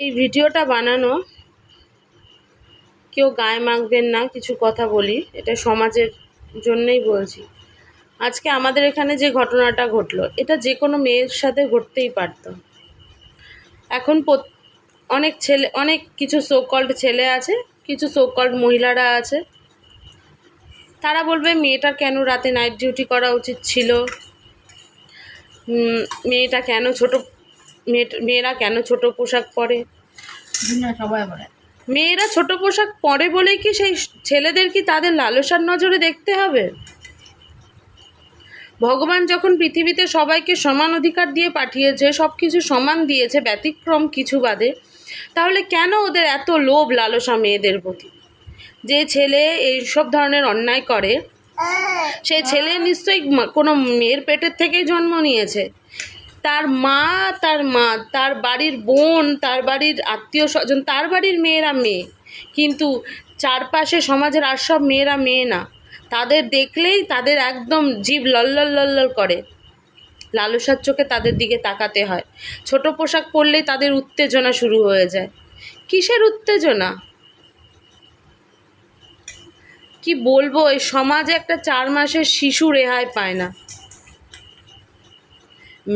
এই ভিডিওটা বানানো কেউ গায়ে মাখবেন না, কিছু কথা বলি, এটা সমাজের জন্যই বলছি। আজকে আমাদের এখানে যে ঘটনাটা ঘটলো, এটা যে কোনো মেয়ের সাথে ঘটতেই পারত। এখন অনেক কিছু সোকল্ড ছেলে আছে, কিছু সোকল্ড মহিলারা আছে, তারা বলবে মেয়েটার কেন রাতে নাইট ডিউটি করা উচিত ছিল, মেয়েরা কেন ছোট পোশাক পরে। সবাই বলে মেয়েরা ছোট পোশাক পরে বলেই কি সেই ছেলেদের কি তাদের লালসার নজরে দেখতে হবে? ভগবান যখন পৃথিবীতে সবাইকে সমান অধিকার দিয়ে পাঠিয়েছে, সব কিছু সমান দিয়েছে ব্যতিক্রম কিছু বাদে, তাহলে কেন ওদের এত লোভ লালসা মেয়েদের প্রতি? যে ছেলে এইসব ধরনের অন্যায় করে সেই ছেলে নিশ্চয়ই কোনো মেয়ের পেটের থেকেই জন্ম নিয়েছে। তার মা, তার বাড়ির বোন, তার বাড়ির আত্মীয় স্বজন, তার বাড়ির মেয়েরা মেয়ে, কিন্তু চারপাশে সমাজের আর সব মেয়েরা মেয়ে না। তাদের দেখলেই তাদের একদম জিভ লল্লল লল্লল করে, লালসার চোখে তাদের দিকে তাকাতে হয়। ছোট পোশাক পরলেই তাদের উত্তেজনা শুরু হয়ে যায়। কিসের উত্তেজনা কি বলবো, এই সমাজে একটা 4 মাসের শিশু রেহাই পায় না।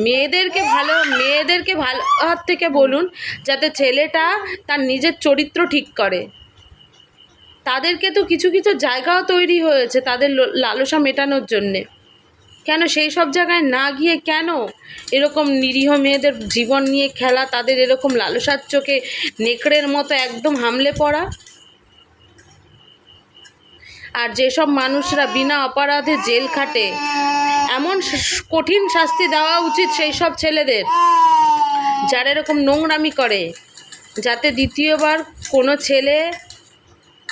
মেয়েদেরকে ভালো হাত থেকে বলুন, যাতে ছেলেটা তার নিজের চরিত্র ঠিক করে। তাদেরকে তো কিছু কিছু জায়গাও তৈরি হয়েছে তাদের লালসা মেটানোর জন্যে। কেন সেই সব জায়গায় না গিয়ে কেন এরকম নিরীহ মেয়েদের জীবন নিয়ে খেলা, তাদের এরকম লালসার চোখে নেকড়ের মতো একদম হামলে পড়া? আর যেসব মানুষরা বিনা অপরাধে জেল খাটে, এমন কঠিন শাস্তি দেওয়া উচিত সেই সব ছেলেদের যারা এরকম নোংরামি করে, যাতে দ্বিতীয়বার কোনো ছেলে